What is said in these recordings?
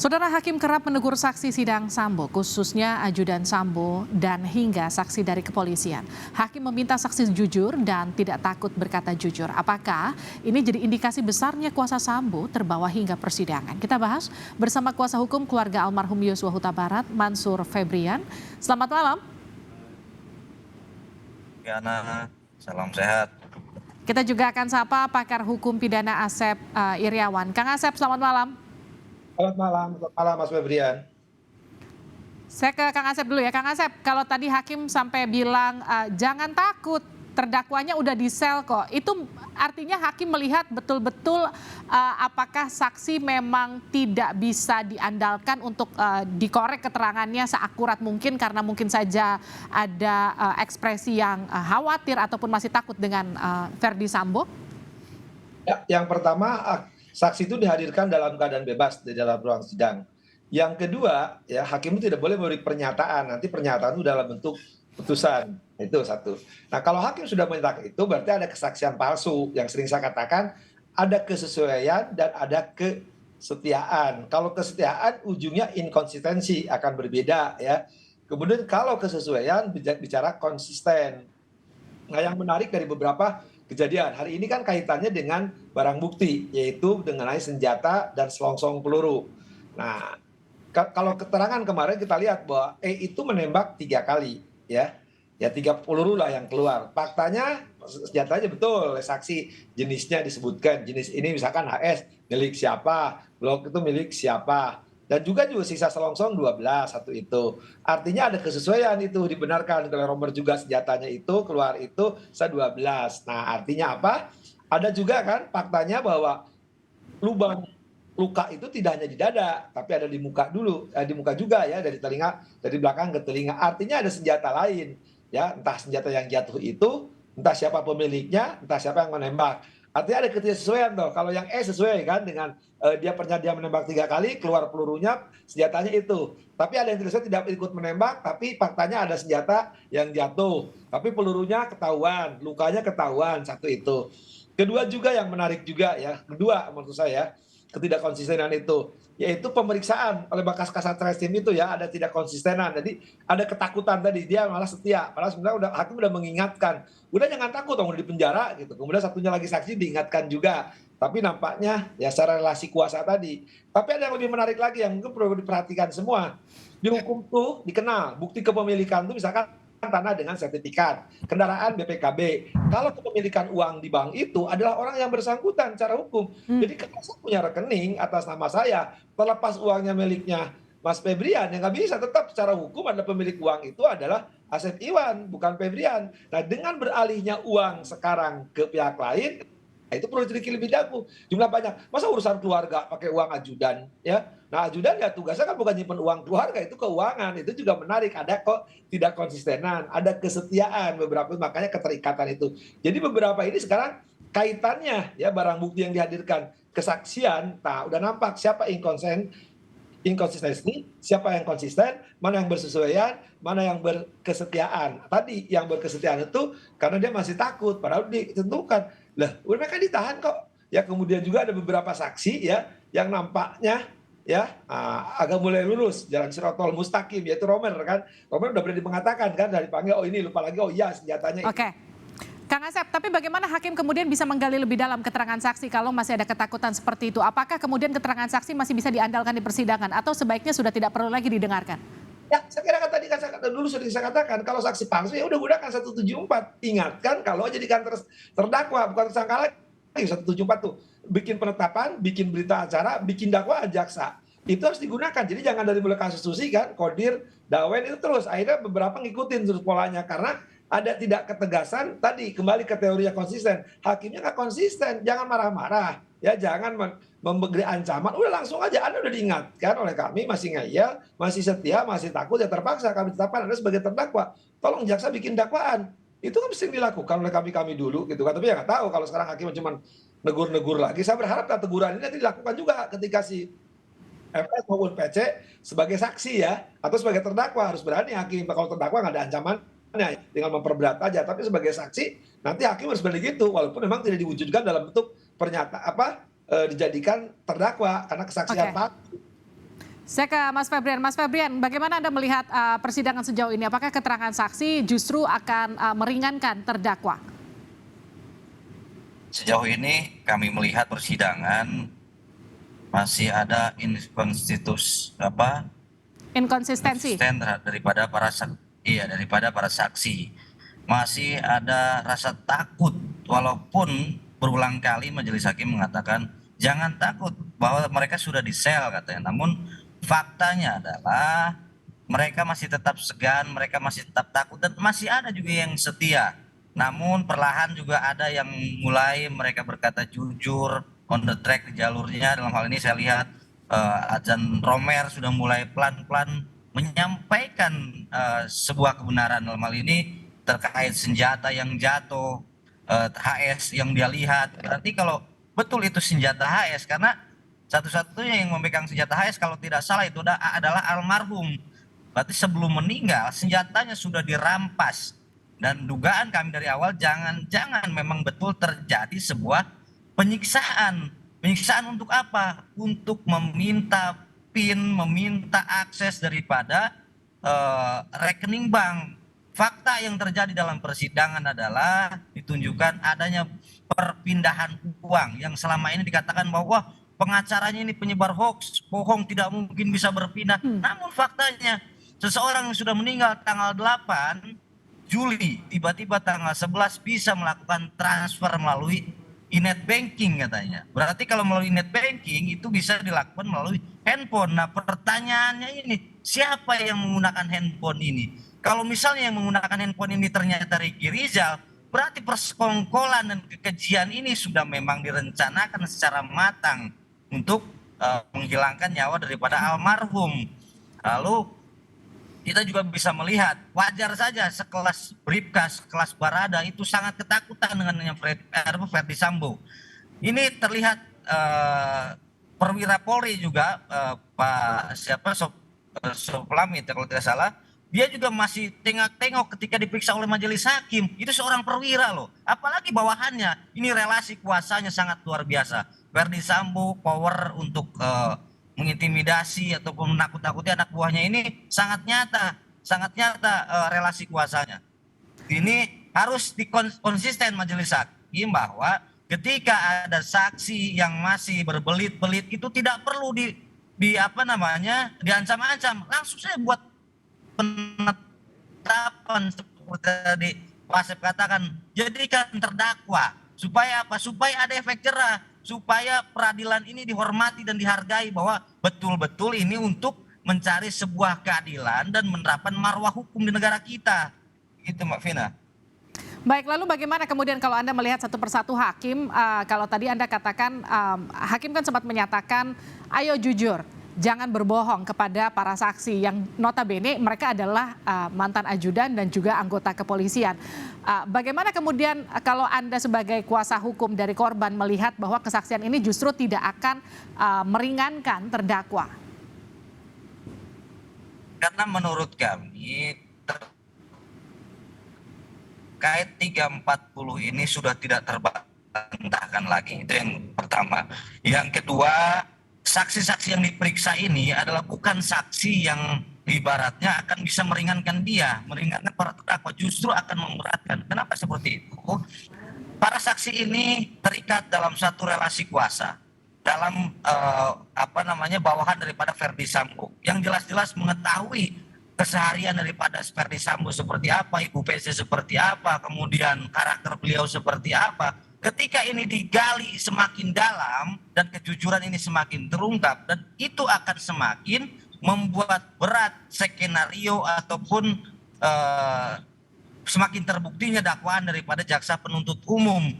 Saudara Hakim kerap menegur saksi sidang Sambo, khususnya ajudan Sambo dan hingga saksi dari kepolisian. Hakim meminta saksi jujur dan tidak takut berkata jujur. Apakah ini jadi indikasi besarnya kuasa Sambo terbawa hingga persidangan? Kita bahas bersama kuasa hukum keluarga almarhum Yosua Huta Barat, Mansur Febrian. Selamat malam. Yana, salam sehat. Kita juga akan sapa pakar hukum pidana Asep Iriawan. Kang Asep, selamat malam. Selamat malam Mas Febrian. Saya ke Kang Asep dulu ya. Kang Asep, kalau tadi hakim sampai bilang jangan takut, terdakwanya udah di sel kok. Itu artinya hakim melihat betul-betul apakah saksi memang tidak bisa diandalkan untuk dikorek keterangannya seakurat mungkin karena mungkin saja ada ekspresi yang khawatir ataupun masih takut dengan Verdi Sambo? Ya, yang pertama, saksi itu dihadirkan dalam keadaan bebas di dalam ruang sidang. Yang kedua, ya hakim itu tidak boleh memberi pernyataan. Nanti pernyataan itu dalam bentuk putusan. Itu satu. Nah, kalau hakim sudah menyatakan itu berarti ada kesaksian palsu. Yang sering saya katakan ada kesesuaian dan ada kesetiaan. Kalau kesetiaan ujungnya inkonsistensi akan berbeda ya. Kemudian kalau kesesuaian bicara konsisten. Nah, yang menarik dari beberapa kejadian hari ini kan kaitannya dengan barang bukti, yaitu mengenai senjata dan selongsong peluru. Nah, kalau keterangan kemarin kita lihat bahwa itu menembak 3 kali, ya 3 peluru lah yang keluar. Faktanya senjatanya betul, saksi jenisnya disebutkan, jenis ini misalkan HS milik siapa, Glock itu milik siapa. Dan juga sisa selongsong 12, satu itu. Artinya ada kesesuaian itu, dibenarkan. Kalau Romer juga senjatanya itu, keluar itu, 12. Nah, artinya apa? Ada juga kan faktanya bahwa lubang luka itu tidak hanya di dada, tapi ada di muka dulu. Di muka juga ya, dari telinga, dari belakang ke telinga. Artinya ada senjata lain. Ya, entah senjata yang jatuh itu, entah siapa pemiliknya, entah siapa yang menembak. Artinya ada ketidaksesuaian tuh. Kalau yang sesuai kan dengan dia menembak 3 kali, keluar pelurunya, senjatanya itu. Tapi ada yang tidak ikut menembak, tapi faktanya ada senjata yang jatuh. Tapi pelurunya ketahuan, lukanya ketahuan, satu itu. Kedua juga yang menarik juga ya, kedua maksud saya, ketidakkonsistenan itu, yaitu pemeriksaan oleh Bakas Kasat Reskrim itu ya, ada tidak konsistenan. Jadi ada ketakutan tadi, dia malah setia. Padahal sebenarnya hakim udah mengingatkan, udah jangan takut dong, udah di penjara gitu. Kemudian satunya lagi saksi diingatkan juga. Tapi nampaknya ya secara relasi kuasa tadi. Tapi ada yang lebih menarik lagi yang mungkin perlu diperhatikan semua. Di hukum tuh dikenal, bukti kepemilikan tuh misalkan tanah dengan sertifikat, kendaraan BPKB. Kalau kepemilikan uang di bank itu adalah orang yang bersangkutan secara hukum. Jadi kalau saya punya rekening atas nama saya, terlepas uangnya miliknya Mas Febrian, yang nggak bisa, tetap secara hukum adalah pemilik uang itu adalah Asep Iwan, bukan Febrian. Nah, dengan beralihnya uang sekarang ke pihak lain, itu perlu diselidiki lebih dahulu. Jumlah banyak. Masa urusan keluarga pakai uang ajudan, ya? Nah, ajudan ya tugasnya kan bukan nyimpen uang keluarga, itu keuangan. Itu juga menarik. Ada kok tidak konsistenan, ada kesetiaan beberapa, makanya keterikatan itu. Jadi beberapa ini sekarang kaitannya ya barang bukti yang dihadirkan, kesaksian, nah udah nampak siapa inkonsistensi, siapa yang konsisten, mana yang bersesuaian, mana yang berkesetiaan. Tadi yang berkesetiaan itu karena dia masih takut, padahal ditentukan. Lah, mereka ditahan kok. Ya, kemudian juga ada beberapa saksi ya yang nampaknya ya agak mulai lurus jalan Sirotol Mustaqim, yaitu Romer kan. Romer udah berani mengatakan kan dari panggil, oh ini lupa lagi, oh iya senjatanya. Oke. Kang Asep, tapi bagaimana hakim kemudian bisa menggali lebih dalam keterangan saksi kalau masih ada ketakutan seperti itu? Apakah kemudian keterangan saksi masih bisa diandalkan di persidangan atau sebaiknya sudah tidak perlu lagi didengarkan? Ya, saya kira kan tadi kan dulu sudah saya katakan, kalau saksi palsu ya udah gunakan 174. Ingatkan kalau jadikan terdakwa, bukan tersangka lagi. 174 tuh bikin penetapan, bikin berita acara, bikin dakwaan jaksa. Itu harus digunakan. Jadi jangan dari mulai kasus Susi kan, Kodir, Dawen itu terus. Akhirnya beberapa ngikutin terus polanya karena ada tidak ketegasan. Tadi kembali ke teori yang konsisten. Hakimnya nggak konsisten, jangan marah-marah. Ya, jangan memberi ancaman, udah langsung aja. Anda udah diingatkan oleh kami, masih ngeyel, masih setia, masih takut, ya terpaksa kami tetapkan Anda sebagai terdakwa. Tolong jaksa bikin dakwaan. Itu kan mesti dilakukan oleh kami dulu gitu kan. Tapi ya nggak tahu kalau sekarang hakim cuma negur-negur lagi. Saya berharap teguran ini nanti dilakukan juga ketika si FS maupun PC sebagai saksi ya, atau sebagai terdakwa harus berani hakim. Kalau terdakwa nggak ada ancamannya, tinggal memperberat aja. Tapi sebagai saksi nanti hakim harus berani gitu, walaupun memang tidak diwujudkan dalam bentuk pernyataan dijadikan terdakwa karena kesaksian palsu. Saya ke Mas Febrian. Mas Febrian, bagaimana Anda melihat persidangan sejauh ini? Apakah keterangan saksi justru akan meringankan terdakwa? Sejauh ini kami melihat persidangan masih ada Inkonsistensi. konsisten daripada para saksi. Masih ada rasa takut walaupun berulang kali majelis hakim mengatakan jangan takut bahwa mereka sudah di-sel katanya. Namun faktanya adalah mereka masih tetap segan, mereka masih tetap takut dan masih ada juga yang setia. Namun perlahan juga ada yang mulai mereka berkata jujur on the track di jalurnya. Dalam hal ini saya lihat Azan Romer sudah mulai pelan-pelan menyampaikan sebuah kebenaran dalam hal ini terkait senjata yang jatuh, HS yang dia lihat. Berarti kalau betul itu senjata HS, karena satu-satunya yang memegang senjata HS kalau tidak salah itu adalah almarhum. Berarti sebelum meninggal senjatanya sudah dirampas. Dan dugaan kami dari awal jangan-jangan memang betul terjadi sebuah penyiksaan. Penyiksaan untuk apa? Untuk meminta PIN, meminta akses daripada rekening bank. Fakta yang terjadi dalam persidangan adalah ditunjukkan adanya perpindahan uang yang selama ini dikatakan bahwa pengacaranya ini penyebar hoax, bohong, tidak mungkin bisa berpindah. Namun faktanya seseorang yang sudah meninggal tanggal 8 Juli, tiba-tiba tanggal 11 bisa melakukan transfer melalui e-net banking katanya. Berarti kalau melalui e-net banking itu bisa dilakukan melalui handphone. Nah pertanyaannya ini, siapa yang menggunakan handphone ini? Kalau misalnya yang menggunakan handphone ini ternyata Ricky Rizal, berarti persekongkolan dan kekejian ini sudah memang direncanakan secara matang untuk menghilangkan nyawa daripada almarhum. Lalu kita juga bisa melihat wajar saja sekelas Bribka, sekelas Barada itu sangat ketakutan dengan Ferdi Sambo. Ini terlihat perwira Polri juga Pak Soplamit kalau tidak salah, dia juga masih tengok-tengok ketika diperiksa oleh majelis hakim. Itu seorang perwira loh. Apalagi bawahannya. Ini relasi kuasanya sangat luar biasa. Ferdi Sambo power untuk mengintimidasi ataupun menakut-nakuti anak buahnya ini sangat nyata. Sangat nyata relasi kuasanya. Ini harus dikonsisten majelis hakim bahwa ketika ada saksi yang masih berbelit-belit itu tidak perlu diancam-ancam. Langsung saya buat penetapan seperti tadi Pak Asep katakan, jadikan terdakwa supaya apa? Supaya ada efek jerah, supaya peradilan ini dihormati dan dihargai bahwa betul-betul ini untuk mencari sebuah keadilan dan menerapkan marwah hukum di negara kita. Gitu Mbak Vina. Baik, lalu bagaimana kemudian kalau Anda melihat satu persatu hakim, kalau tadi Anda katakan hakim kan sempat menyatakan ayo jujur, jangan berbohong kepada para saksi yang notabene mereka adalah mantan ajudan dan juga anggota kepolisian. Bagaimana kemudian kalau Anda sebagai kuasa hukum dari korban melihat bahwa kesaksian ini justru tidak akan meringankan terdakwa? Karena menurut kami terkait 340 ini sudah tidak terbantahkan lagi. Itu yang pertama. Yang kedua, saksi-saksi yang diperiksa ini adalah bukan saksi yang ibaratnya akan bisa meringankan meringankan para terdakwa, justru akan memberatkan. Kenapa seperti itu? Para saksi ini terikat dalam satu relasi kuasa, dalam bawahan daripada Ferdi Sambo, yang jelas-jelas mengetahui keseharian daripada Ferdi Sambo seperti apa, Ibu PC seperti apa, kemudian karakter beliau seperti apa. Ketika ini digali semakin dalam dan kejujuran ini semakin terungkap, dan itu akan semakin membuat berat skenario ataupun semakin terbuktinya dakwaan daripada jaksa penuntut umum.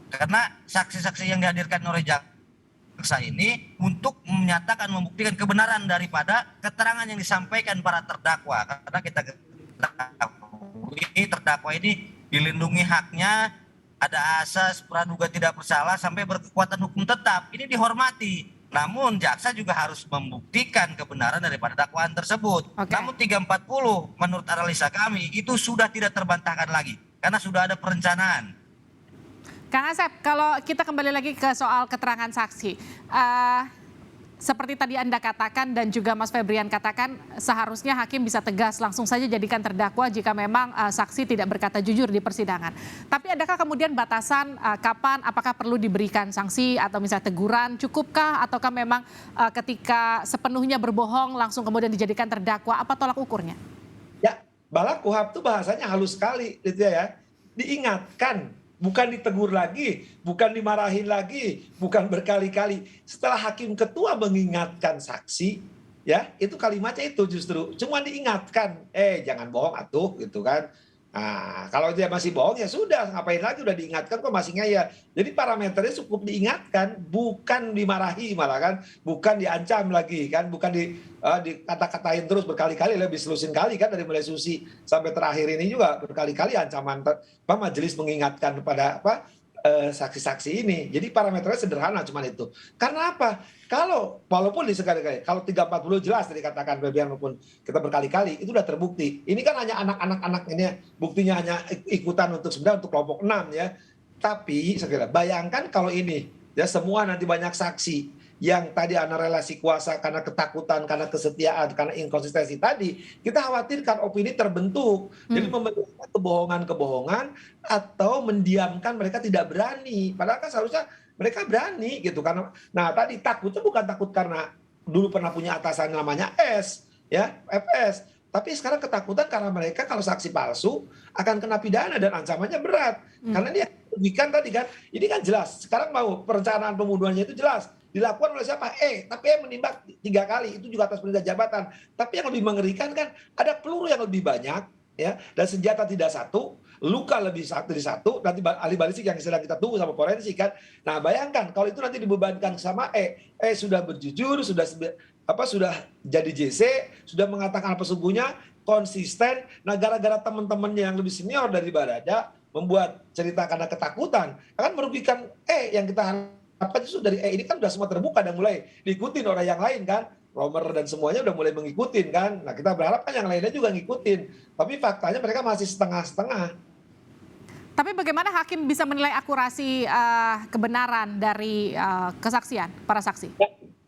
Karena saksi-saksi yang dihadirkan oleh jaksa ini untuk menyatakan, membuktikan kebenaran daripada keterangan yang disampaikan para terdakwa. Karena kita ketahui terdakwa ini dilindungi haknya, ada asas praduga tidak bersalah sampai berkekuatan hukum tetap. Ini dihormati. Namun jaksa juga harus membuktikan kebenaran daripada dakwaan tersebut. Namun 340 menurut analisa kami itu sudah tidak terbantahkan lagi karena sudah ada perencanaan. Kang Asep, kalau kita kembali lagi ke soal keterangan saksi, seperti tadi Anda katakan dan juga Mas Febrian katakan, seharusnya hakim bisa tegas langsung saja jadikan terdakwa jika memang saksi tidak berkata jujur di persidangan. Tapi adakah kemudian batasan kapan, apakah perlu diberikan sanksi atau misalnya teguran, cukupkah ataukah memang ketika sepenuhnya berbohong langsung kemudian dijadikan terdakwa, apa tolak ukurnya? Ya, malah KUHP tuh bahasanya halus sekali gitu ya. Diingatkan, bukan ditegur lagi, bukan dimarahin lagi, bukan berkali-kali. Setelah hakim ketua mengingatkan saksi, ya itu kalimatnya itu justru cuma diingatkan, jangan bohong atuh gitu kan. Nah, kalau dia masih bohong ya sudah, ngapain lagi, udah diingatkan kok masih ngeyel. Jadi parameternya cukup diingatkan, bukan dimarahi malah kan, bukan diancam lagi kan, bukan dikata-katain terus berkali-kali, lebih selusin kali kan, dari mulai Susi sampai terakhir ini juga berkali-kali ancaman majelis mengingatkan kepada saksi-saksi ini. Jadi parameternya sederhana cuman itu. Karena apa? Kalau walaupun di sekali-kali, kalau 340 jelas tadi katakan Febrian maupun kita berkali-kali itu udah terbukti. Ini kan hanya anak-anak ini, buktinya hanya ikutan untuk sebenarnya untuk kelompok 6 ya. Tapi sekali bayangkan kalau ini ya semua nanti banyak saksi yang tadi ada relasi kuasa karena ketakutan, karena kesetiaan, karena inkonsistensi tadi, kita khawatirkan opini terbentuk. Jadi memberikan kebohongan-kebohongan atau mendiamkan mereka tidak berani. Padahal kan seharusnya mereka berani gitu. Karena, nah tadi takutnya bukan takut karena dulu pernah punya atasan namanya S, ya FS. Tapi sekarang ketakutan karena mereka kalau saksi palsu akan kena pidana dan ancamannya berat. Karena dia merugikan tadi kan, ini kan jelas. Sekarang mau perencanaan pembunuhannya itu jelas. Dilakukan oleh siapa? Tapi menembak 3 kali, itu juga atas perintah jabatan. Tapi yang lebih mengerikan kan, ada peluru yang lebih banyak, ya, dan senjata tidak satu, luka lebih dari satu, nanti ahli balistik yang sedang kita tunggu sama forensik kan. Nah bayangkan kalau itu nanti dibebankan sama sudah berjujur, sudah jadi JC, sudah mengatakan apa sesungguhnya, konsisten. Nah gara-gara teman-temannya yang lebih senior dari Barada membuat cerita karena ketakutan, akan merugikan yang kita harapkan justru dari ini kan sudah semua terbuka dan mulai diikutin orang yang lain kan. Romer dan semuanya udah mulai mengikutin kan. Nah kita berharap kan yang lainnya juga ngikutin. Tapi faktanya mereka masih setengah-setengah. Tapi bagaimana hakim bisa menilai akurasi kebenaran dari kesaksian para saksi?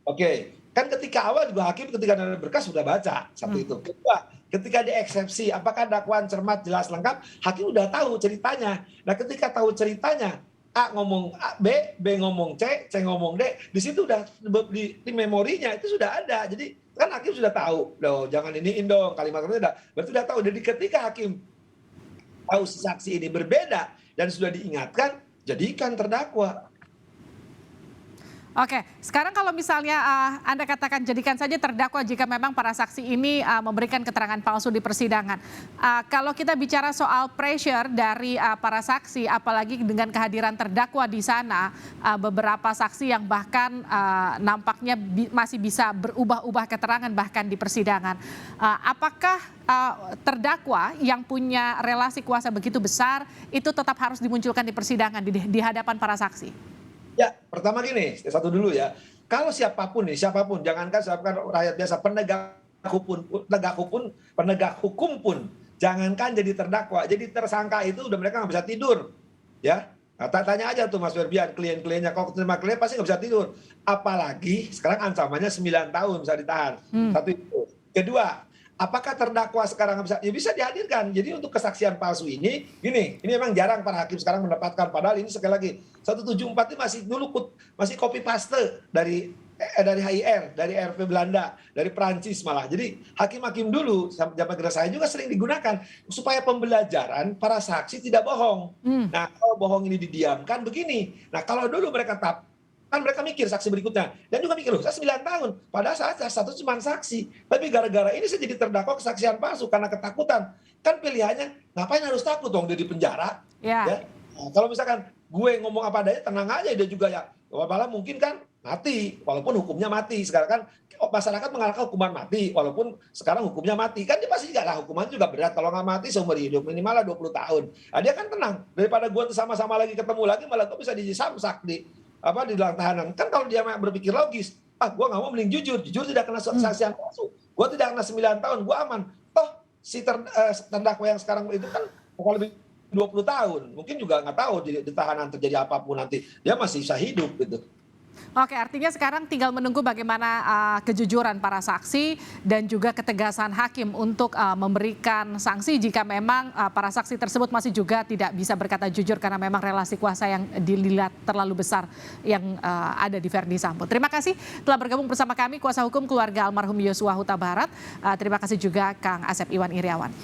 Oke, kan ketika awal juga hakim ketika ada berkas sudah baca satu itu. Kedua, ketika dieksepsi apakah dakwaan cermat jelas lengkap, hakim udah tahu ceritanya. Nah ketika tahu ceritanya, A ngomong A, B ngomong C ngomong D, di situ udah di memorinya itu sudah ada. Jadi kan hakim sudah tahu, loh jangan iniin dong kalimat-kalimatnya berarti sudah tahu. Jadi ketika hakim tahu saksi ini berbeda dan sudah diingatkan, jadikan terdakwa. Oke, sekarang kalau misalnya Anda katakan jadikan saja terdakwa jika memang para saksi ini memberikan keterangan palsu di persidangan. Kalau kita bicara soal pressure dari para saksi, apalagi dengan kehadiran terdakwa di sana, beberapa saksi yang bahkan nampaknya masih bisa berubah-ubah keterangan bahkan di persidangan. Apakah terdakwa yang punya relasi kuasa begitu besar itu tetap harus dimunculkan di persidangan di hadapan para saksi? Ya, pertama gini, satu dulu ya. Kalau siapapun, jangankan rakyat biasa, penegak hukum pun, jangankan jadi terdakwa, jadi tersangka itu udah mereka nggak bisa tidur, ya. Nah, tanya aja tuh Mas Ferbian, klien-kliennya, kalau terima klien pasti nggak bisa tidur. Apalagi sekarang ancamannya 9 tahun bisa ditahan. Satu itu. Kedua, apakah terdakwa sekarang bisa? Ya bisa dihadirkan. Jadi untuk kesaksian palsu ini memang jarang para hakim sekarang mendapatkan. Padahal ini sekali lagi 174 ini masih copy paste dari HIR, dari RP Belanda, dari Prancis malah. Jadi hakim-hakim dulu zaman generasi saya juga sering digunakan supaya pembelajaran para saksi tidak bohong. Nah kalau bohong ini didiamkan begini. Nah kalau dulu mereka kan mereka mikir saksi berikutnya dan juga mikir loh saya 9 tahun padahal saya satu cuma saksi, tapi gara-gara ini saya jadi terdakwa kesaksian palsu karena ketakutan. Kan pilihannya ngapain harus takut dong dia di penjara ya. Nah, kalau misalkan gue ngomong apa adanya tenang aja, dia juga ya malah mungkin kan mati walaupun hukumnya mati. Sekarang kan masyarakat mengarahkan hukuman mati walaupun sekarang hukumnya mati, kan dia pasti juga lah hukuman juga berat kalau nggak mati seumur hidup minimal 20 tahun. Nah, dia kan tenang daripada gue sama-sama lagi ketemu lagi malah gue bisa disamsak di dalam tahanan. Kan kalau dia berpikir logis, gue nggak mau mending jujur tidak kena saksian palsu, gue tidak kena 9 tahun, gue aman. Toh si terdakwa yang sekarang itu kan kalau lebih 20 tahun, mungkin juga nggak tahu di tahanan terjadi apapun nanti dia masih bisa hidup gitu. Oke, artinya sekarang tinggal menunggu bagaimana kejujuran para saksi dan juga ketegasan hakim untuk memberikan sanksi jika memang para saksi tersebut masih juga tidak bisa berkata jujur karena memang relasi kuasa yang dilihat terlalu besar yang ada di Verdi Sambo. Terima kasih telah bergabung bersama kami kuasa hukum keluarga almarhum Yosua Huta Barat. Terima kasih juga Kang Asep Iwan Iriawan.